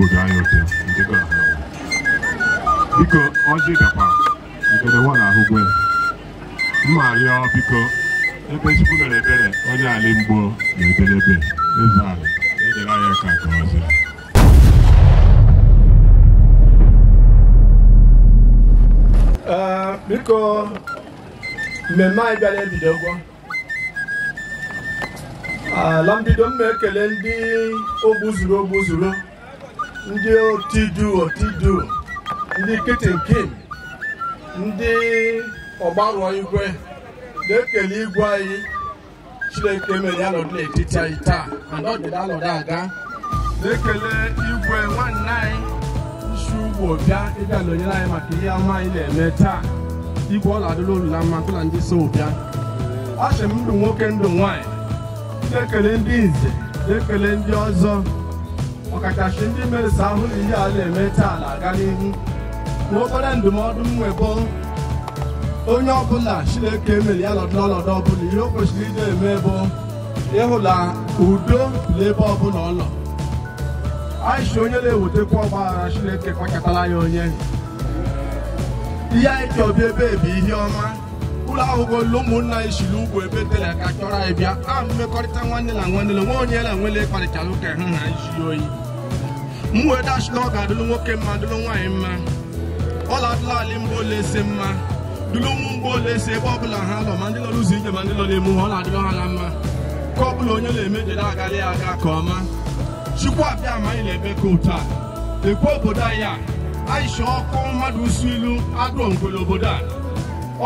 bodo anyị ote ndị go biko ọjị gakwa nke na nwa na-ahụgwe mma rịọ biko ebe Chukwu mere ebere onye ala Igbo na-edelebe eze ala edere anyị ka nke ọzọ biko mmemme anyị bịara ebido ụgwọ ala mbido mma ekele ndị ogbuzuru ndị otidu ndị kitinkin ndị ọgbarụọ igwe na-ekele igwe anyị Chineke mere ya nọdụ n'etiti anyị taa mana ọ dịda anọdụ aga na-ekele igwe nwanne anyị isi ugbo bịa ịbịa nọnyere anyị maka ihe ọma anyị na-eme taa igwe ọla adịla olula mma bụla ndị so bịa asị m ndụ nwoke ndụ nwaanyị na-ekele ndị nze na-ekele ndị ọzọ ọkachasị ndị meresa ahụ na ihe a na-eme taa na-aga n'ihu n'okpere ndụmọdụ mwebo onye ọbụla Chineke mere ya nọdụ n'ọnọdụ ọbụla ihe o kwesịrị ide eme bụ ịhụla udo n'ebe ọbụla ọ nọ anyị onye na-ewetekwa ọgbaghara Chineke kwakọtara ya onye ihe anyị chọbịa ebe bụ ihe ọma ụlọ ahụgolu ụmụnna anyị siri ugwu ebe tere ka chọrọ anyị bịa a mmekọrịta nwanne na nwanne na nwa onye na-enwele kparịchara ụka hụ ha isi oyi m wee dachila ọ ga-adụlụ nwoke mma dụlụ nwaanyị mma ọla adụla ala mba ole ese mma dụlụ ụmụ mgbe ole ese ebe ọbụla ha lọ ma ndị nọ n'ụzọ ije ma ndị nọ n'emu ha ọ na-adụlụ ha na mma ka ọ bụla onye na-emejere agalị ya aga ka ọma Chukwu abịa ma anyị na-ebe ka ụtọ a ekwe obodo anyị anyị si ọkụ mmadụ usu ilu adụ ngwele obodo a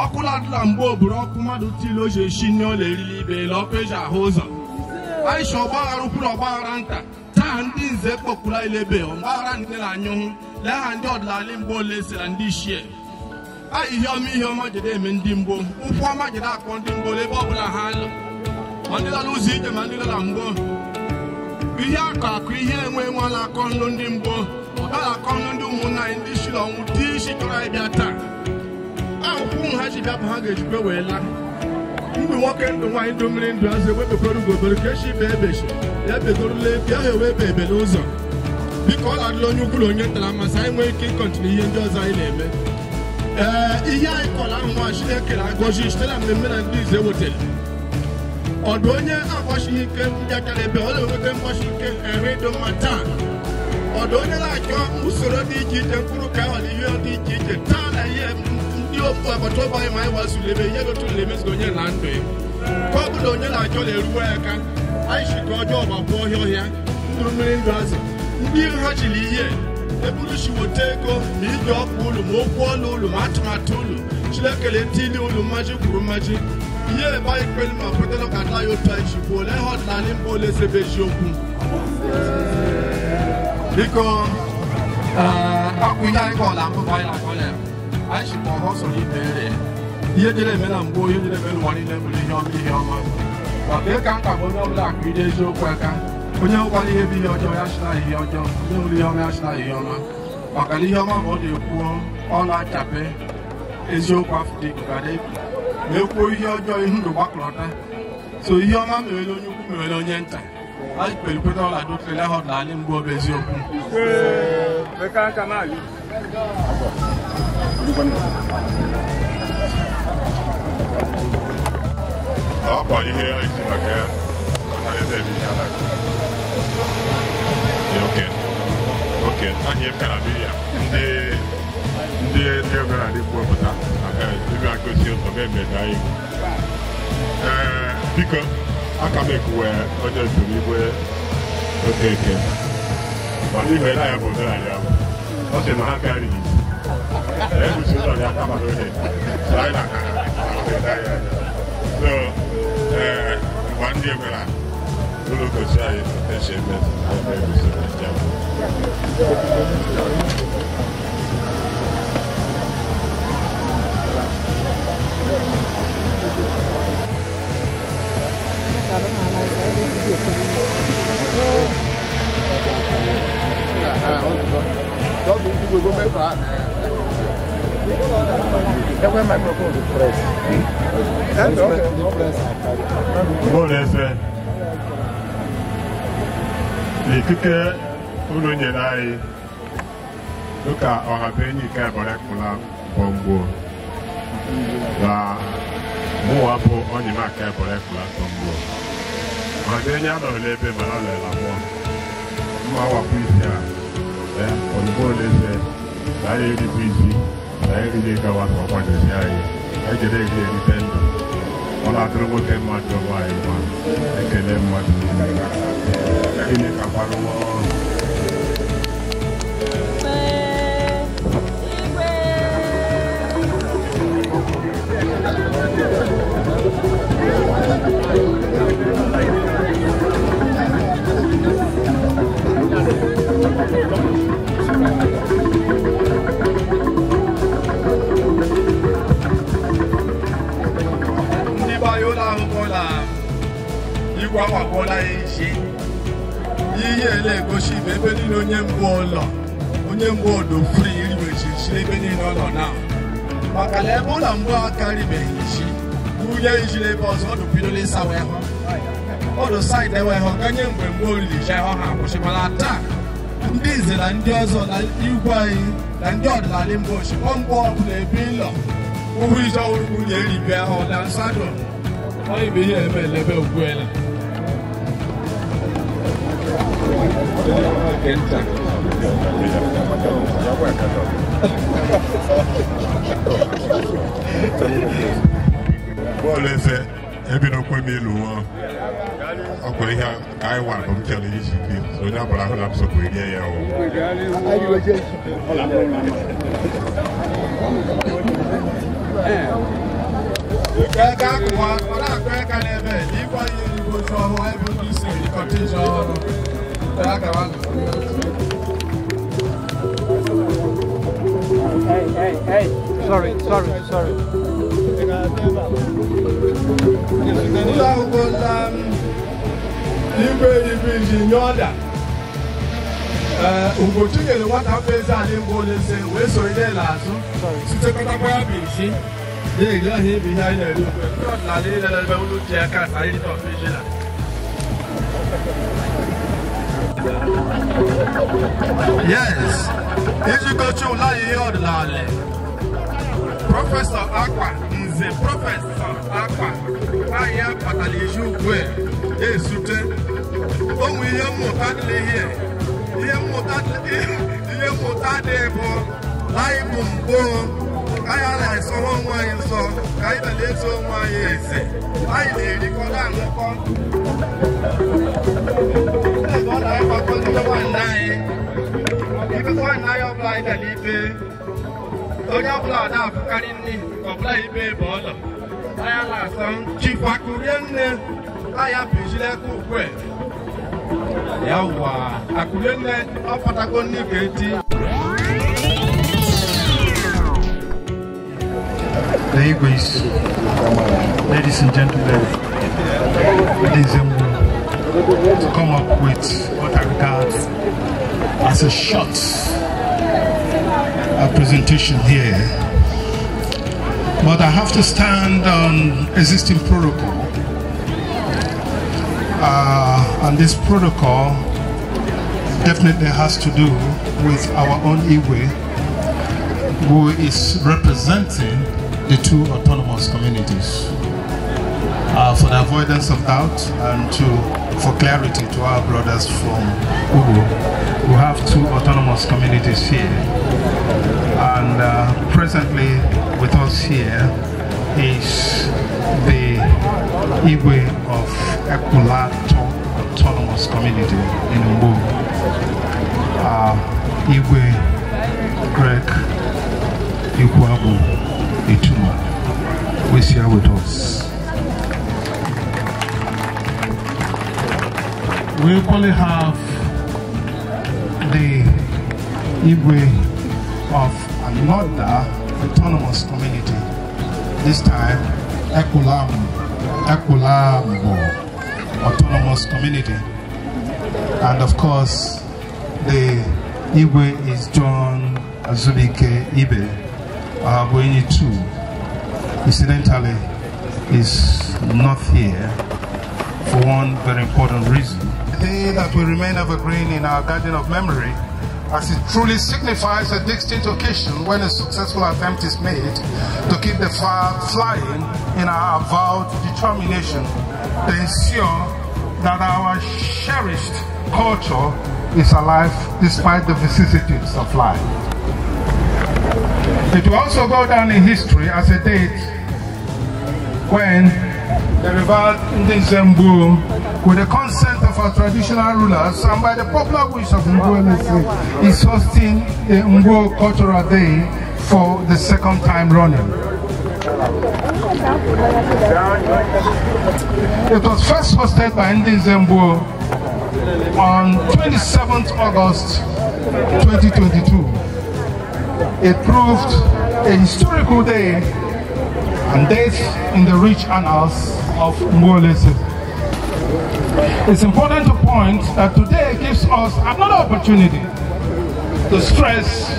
ọkụ ladụla mgbe oburu ọkụ mmadụ tilu o ji esi nne ụlọ eriri ibe ele ọkụ eji ahụ ụzọ anyị si ọgbaghara ukwuru ọgbaghara nta taa ndị nze kpọkwuru anyị lebe ọgbaghara ndị na-anyụhụ lee ha ndị ọdịnala mgbe ole sira ndị ichie anyị ihe ọma jide eme ndị mgbo ụkwụ ọma jide akpọ ndị mgbo ebe ọbụla ha lụ ma ndị lara ụzọ ije ma ndị lara mgbo ihe akụ ihe enwe nwala akọ nlụ ndị mgbo ọ gaghị akọ nlụ ndị ụmụnna anyị ndị shiri ọnwụ dị isi chọrọ anyị bịa taa akwụkwọ ha ji bịa bụ ha ga-ejikwa wee laa ndụ nwoke ndụ nwaanyị ndụ mmiri ndụ azụ ewebekwara ugobere ka echi ibe ebechi ya begorula ebi ahụ ewebe ebele ụzọ biko ọ na-adịla onye ukwu na onye ntara mmasị anyị nwee ike ịkọntinu ihe ndị ọzọ anyị na-eme ihe anyị kọrọ ahụ nwa Chineke na-agọzi site na mmemme na ndị ize wetara ọdụ onye agbasighị ike mbịakara ebe ọ na-enweta mgbasi ike ere ịdụ mma taa ọdụ onye na-achọ usoro dị iche iche mkpụrụ ka ọ dị ihe dị iche iche taa na ihe ndị ofu agbata obi anyị ma anyị wasụrụ ebe ihe gotu na-emezigo onye na ndụ ya ka ọ bụla onye na-achọ na-eruwe aka anyị si ka ọjọọ gbapụ ọhịa ndụ mmiri ndụ azụ ndị iro ha chiri ihe eburuchi weta ego ma iji ọkụ ụlọ ma okwu ọnụ ụlọ ma atụmatụ ụlọ Chineke tili ụlọ mmaji kwuru mmaji ihe ebe anyị kpeli ma pụtara ka ala ya otu anyị ji kwuo ole ihe ọdịnala mba ole sebe eziokwu biko akwụ ihe anyị kọọla mbụba anyị na-akọla ya anyị chịkwa ọhọ sọrọ ibe ere ihe jere eme na mgbe ihe jere eme n'ụwa niile bụrụ ihe ọma maka ịka nka bụ onye ọbụla akụ ide eziokwu aka onye hụkwara ihe bụ ihe ọjọọ ya chịla ihe ọjọọ onye hụrụ ihe ọma ya chịla ihe ọma maka na ihe ọma ma ọ na-ekwuo ọ na-achape eziokwu afọ dị gara ebi ma ekwuo ihe ọjọọ ihu ndụ gbakọrọta so ihe ọma mewere onye ukwu mewere onye nta anyị kpelikweta ọla dokere ha ọdịnala mgbe ọ bụ eziokwu ọ bụ ihe isi maka ya eze dị ya oke anyị ekara ya ndị ọbịara dị kwupụta maka ebe akụzi ụtọ ga-emeda anyị biko aka m ekuwe onye ozuru igwe okeke mana ihe na ya bụ omenala ya ọ sị na ha karịghị ebusi ụlọ ya aka mara onye so anyị na-aka so ngwa ndị ebere ụlọ gosi anyị esi eme ebe ebusi ya Ikike unu nyere anyị dịka ọha bụ enyi nke Ebonyi Bombo na mụwa bụ onye maka Ebonyi Bombo ọha bụ enyi anọghị n'ebe mana ọ lela mụọ mma wapụ isi a ozugbo oleze na anyị eribụ isi na anyị eriri gawa ka ọ kwadozi anyị ejere eri erite ndụ ọ na-adịrị nwoke mmadụ nwaanyị ma ekele mmadụ niile ka kwarụ ọrụ Ndi bayola ngola igwa wabola eji iye ele goshi bebe ni onye mgbo odo free iriwe chi ebe ni no na maka le bola mgbo akari be ishi uye ijile ebe ọzọ ọdụ pidole sawe ho ọdụ side ewe ho kanye mgbe mgbo oriri je ho ha kwụsịkwala taa ndị ize na ndị ọzọ na igwe anyị na ndị ọdịnala mgbe ochi mgbe ọbụla ebe ịlọ ụhụ ije ọhụrụ nye eribịa ahụ na nsado onye bụ ihe eme elebe ogbuela bọọlụ efe ebidokwe m ilu nwa ọkwa ihe ka anyị wara m chere iji ike onye abụrụ ahụ na bụsokwa erie ya ọwụ ega akụwa ọ na-akụ eka n'ebe ịgwa ihe n'igbo ozi ọhụụ ebe ndị isi erikọta ije ọhụrụ Hey, sorry. ụlọ akwụkwọ igwe iji nye ọda Ugochi nyere nwata afọ eze ala mgbe olese wee so ile n'azụ sitekọtakwa ya bụ isi na-eri ahụ ebe ihe anyị na-eri ugwe ndị ọdịnala niile na-ebe ụlọ ji aka asa anyị dị ọfịjila yes ijikọchi ụlọ ihe ọdịnala prọfesọ Akwa nze prọfesọ Akwa ahịa kpatara iji ugwe ezute onwe ihe mmụta dịrị ihe mmụta dị bụ anyị bụ mgbo anyị na-esoro onwe anyị nsọ ka anyị na-eto onwe anyị eze anyị na-erikọta nnọkọ ebe ọ na-agbakọ ndị nwanne anyị ibe nwanne anyị ọbụla anyị gara ibe onye ọbụla na-afụkarị nri ọbụla ibe ebe ọlọ anya na-asọ chikwakurie nne anya pijiri aka ukwe ya ụwa akurie nne ọpụtago nri ga-eti The Igwes, ladies and gentlemen, ladies and gentlemen, to come up with what I regard as a short presentation here. But I have to stand on existing protocol. And this protocol definitely has to do with our own Igwe, who is representing the two autonomous communities. For the avoidance of doubt and for clarity to our brothers from Ugu, who have two autonomous communities here. And presently with us here is the Igwe of Ekulato Autonomous Community in Umbu. Igwe Greg Ikwabu Ituma, who is here with us. We equally have the Igwe of another autonomous community, this time Ekulambo Autonomous Community. And of course, the Igwe is John Azubike Ibe, Ahabuini too. Incidentally, is not here. for one very important reason. The day that will remain evergreen in our garden of memory, as it truly signifies a distinct occasion when a successful attempt is made to keep the fire flying in our avowed determination to ensure that our cherished culture is alive despite the vicissitudes of life. It will also go down in history as a date when the revered Ndi Mgbowo, with the consent of our traditional rulers and by the popular wish of Mgbowo, is hosting the Mgbowo Cultural Day for the second time running. It was first hosted by Ndi Mgbowo on 27th August 2022. It proved a historical day and days in the rich annals of Mgbowo. It's important to point that today gives us another opportunity to stress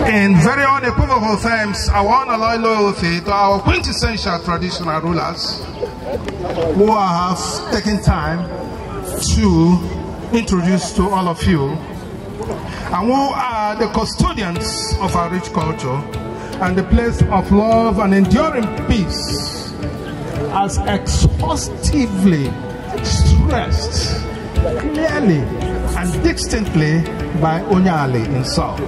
in very unequivocal terms our unalloyed loyalty to our quintessential traditional rulers who have taken time to introduce to all of you, and who are the custodians of our rich culture and the place of love and enduring peace, as exhaustively stressed clearly and distinctly by Onyali himself.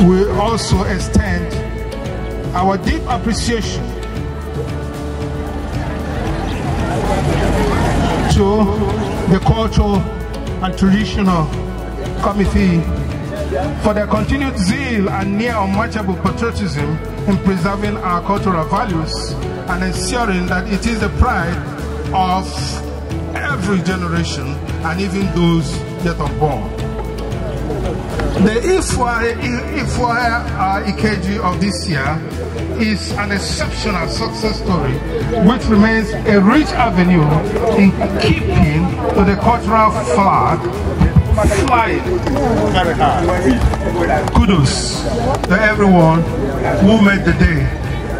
We also extend our deep appreciation to the Cultural and Traditional Committee for their continued zeal and near unmatchable patriotism in preserving our cultural values and ensuring that it is the pride of every generation and even those yet unborn. The Ikeji of this year is an exceptional success story which remains a rich avenue in keeping to the cultural flag flying very hard. Kudos to everyone who made the day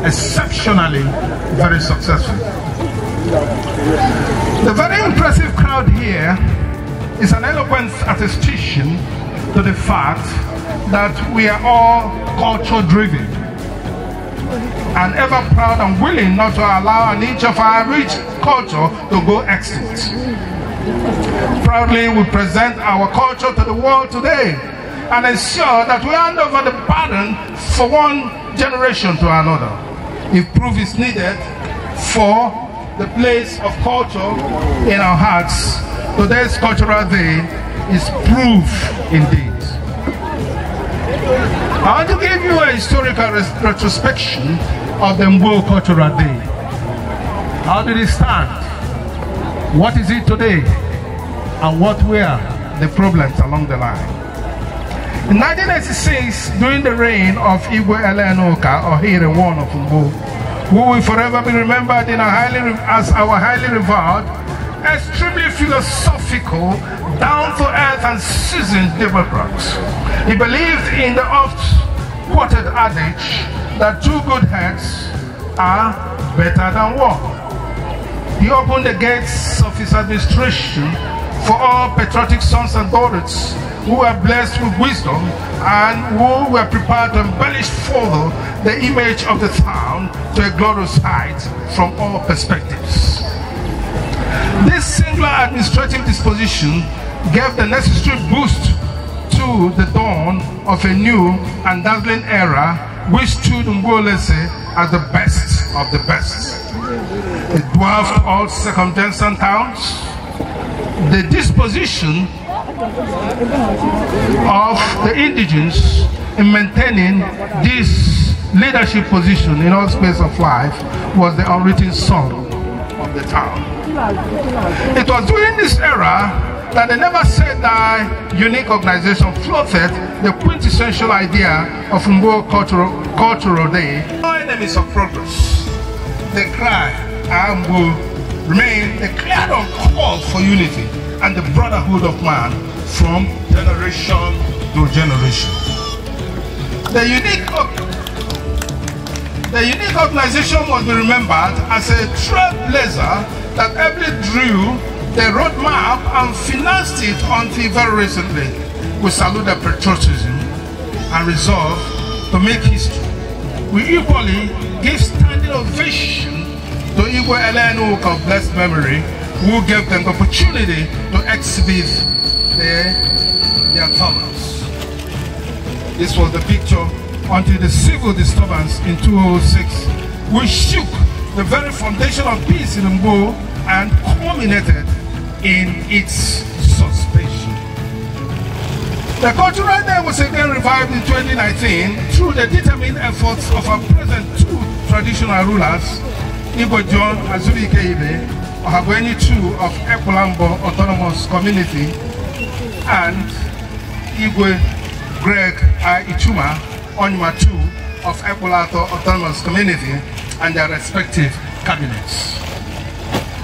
exceptionally very successful. The very impressive crowd here is an eloquent attestation to the fact that we are all culture driven and ever proud and willing not to allow an inch of our rich culture to go extinct. Proudly we present our culture to the world today and ensure that we hand over the baton for one generation to another. If proof is needed for the place of culture in our hearts, today's Cultural Day is proof indeed. I want to give you a historical retrospection of the Mgbowo Cultural Day. How did it start? What is it today? And what were the problems along the line? In 1986, during the reign of Igwe Elenuka, or Hire I of Mgbowo, who will forever be remembered in as our highly revered, extremely philosophical, down-to-earth and seasoned Democrat. He believed in the oft-quoted adage that two good heads are better than one. He opened the gates of his administration for all patriotic sons and daughters who were blessed with wisdom and who were prepared to embellish further the image of the town to a glorious height from all perspectives. This singular administrative disposition gave the necessary boost to the dawn of a new and dazzling era which stood Mgbowo as the best of the best. It dwarfed all circumdensant towns. The disposition of the indigenes in maintaining this leadership position in all space of life was the unwritten song of the town. It was during this era that the never say die unique organization floated the quintessential idea of Mgbowo Cultural Day. No enemies of progress. The cry, Mgbowo, remain the clear call for unity and the brotherhood of man from generation to generation. The The unique organization must be remembered as a trailblazer that ably drew the roadmap and financed it until very recently. We salute their patriotism and resolve to make history. We equally give standing ovation to Igwe ENUGU of blessed memory, who gave them the opportunity to exhibit their talents. This was the picture until the civil disturbance in 2006, which shook the very foundation of peace in Mgbowo and culminated in its suspension. The cultural day was again revived in 2019 through the determined efforts of our present two traditional rulers, Igwe John Ikeji Mgbowo of Ekwalambo Autonomous Community and Igwe Greg Ichuma Onyema II of Ekwalato Autonomous Community and their respective cabinets.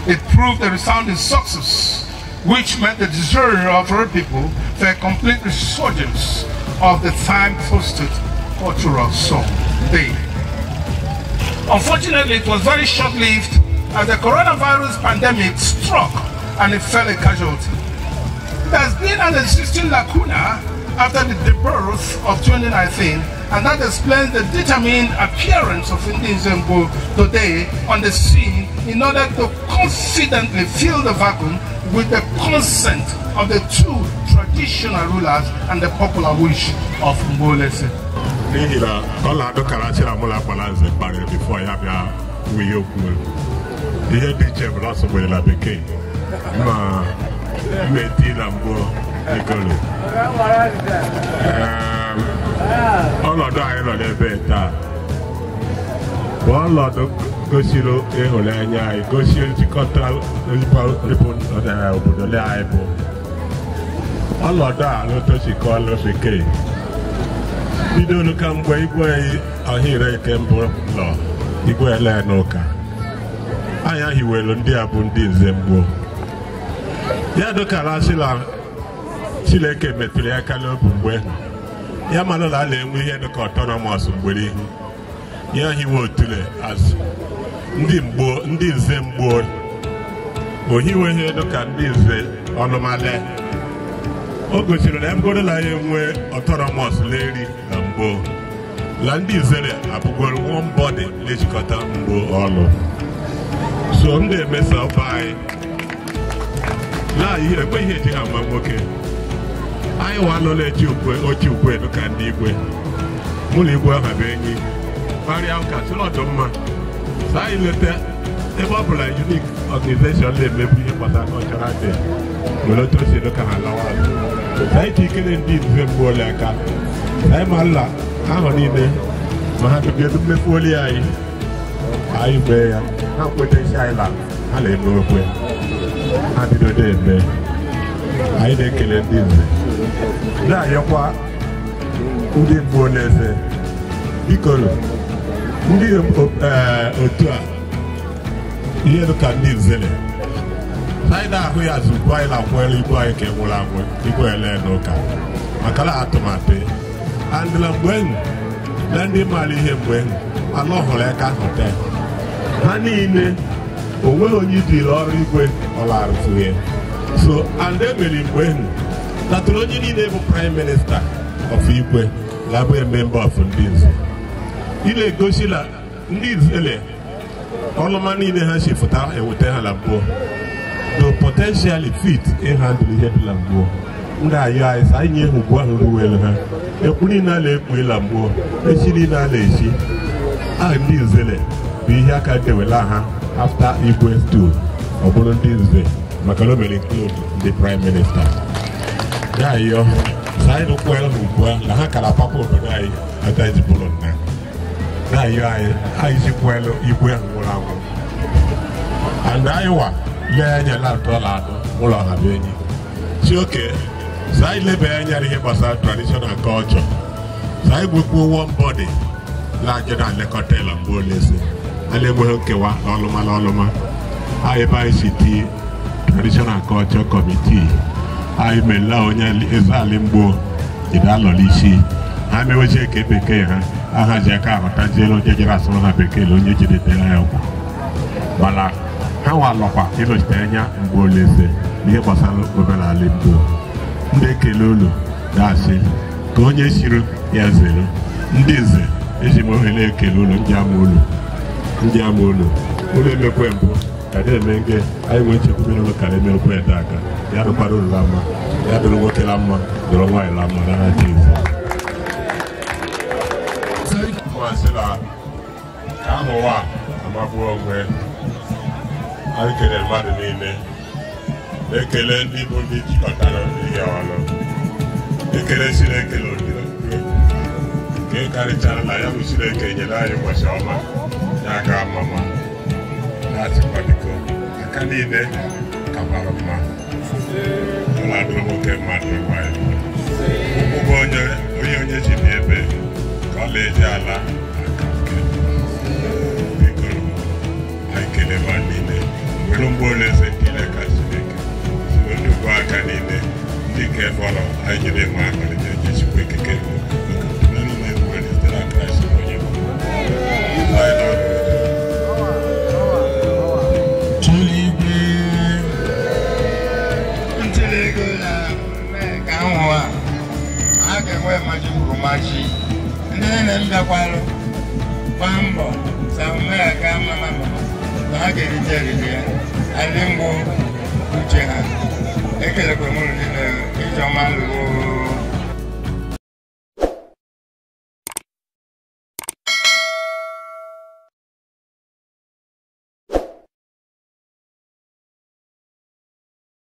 It proved a resounding success, which meant the desire of our people for a complete resurgence of the time-posted cultural song day. Unfortunately, it was very short-lived as the coronavirus pandemic struck and it fell a casualty. There has been an existing lacuna after the rebirth of 2019, and that explains the determined appearance of Ndi Mgbowo today on the scene in order to confidently fill the vacuum with the consent of the two traditional rulers and the popular wish of Mgbowo. Before Gosilo Eholanya, Gosil Chicotal Obodole Aibo. All of that, not to call us a cake. We don't come way, or here a temple law. Iguela Noka. I he will on dear Bundi Zembo. Yadoka Sila Sileke Metriacalo Bumwe. Yamala, we had the autonomous Buri. Yeah, he would do it as Ndi Mgbowo. But he will hear the candidates on the Malay. Ogosilo, I'm going to lie where autonomous lady Mgbowo. Landi Zele, I put one body, let's cut out Mgbowo all. So I'm going to mess up by. Now, you're going to have my okay. I want to let you go, or you go to Candy. Muliwa Haveni. Mariam Catulodoma. Say later, a popular unique organization, they may be a cultural day. We don't see the Kahalawa. Say taking indeed Zembo like that. I'm Allah. I'm on it. I have to get the Mefolia. I bear. How put a Shaila. I let go away. Happy to day. I didn't kill it. Now you're what? Who did bonus? Because Ndi Otua, here look at Ndi Zele. Saida who has required a well equal Kemula, equal Noka. Makala Atomate. And the Lamben, Landi Mali him when a law Holeka Hotel. Honey in it, or will you deal or equal or are to him. So, and then when that only need a prime minister of Igwe, Labu member of Ndi. Ile Goshila, Ndi Zele, all the money in the hand she for that and would tell Lambo. To potentially fit a hand to the head Lambo. Nda ya is I knew who will her. A Pulina lake will Lambo, a Shilina Lacy. I Ndi Zele, be here Katewelaha after Igwe's tour. Or Bolondize, Macalomel include the Prime Minister. There you side of well who were La Hakala Papa of the day at the Bologna. Now you are well, you will. And I want Lanya Latola, Mola Habeni. She okay. Side Lebanya here was our traditional culture. Side would go one body larger than the hotel and Bolese. And they will Kewa, Oloma. I buy city traditional culture committee. I may allow Zalimbo, Idalolishi. I may check a aha ji aka abatajiela onye jere asụrụ na bekee na onye jidetara ya ụkwụ mana ha walọkwa ịnọchite anya mgbe oleze n'ihe gbasara omenala Igbo ndị ekele ụlọ ga-asị ka onye siri ya zere ndị nze eji m ohere ekele ụlọ ndị ama ụlọ emekwe mbụ ka na-eme nge anyị nwee nchekwubere ụlọ ka na-emekwe ede aka ya dụkwara ụlọ ama ya dụrụ nwoke la mma dụrụ nwaanyị la mma n'aha Jizọs masị na ka ahụ ụwa amagbuo onwe anyị kelere mmadụ niile ekele ndị bụ ndị jikọtara ihe ọnụ ekele Chineke n'ogige nke karịchara na ya bụ Chineke nyere anyị ụbọchị ọma ya aka mama na-achịkwa biko aka niile ka mara mma ụlọ adụrụ nwoke mmadụ nwanyị ụgbụgbọ onye ji bi ebe ka ọ na-eji ala aka nke biko anyị kelee ma niile were mgbe oleze niile ka Chineke si nnukwu aka niile ndị nke fọrọ anyị jiri ma amalite ejechikwa ekike niile were sitere na Kraịst onye bụ machi ndị na-mbịakwarụ gba mbọ samee ka mama na ha ga-erite erite ya adị mgbu uche ha ekelekwa m niile ijeọma lụrụ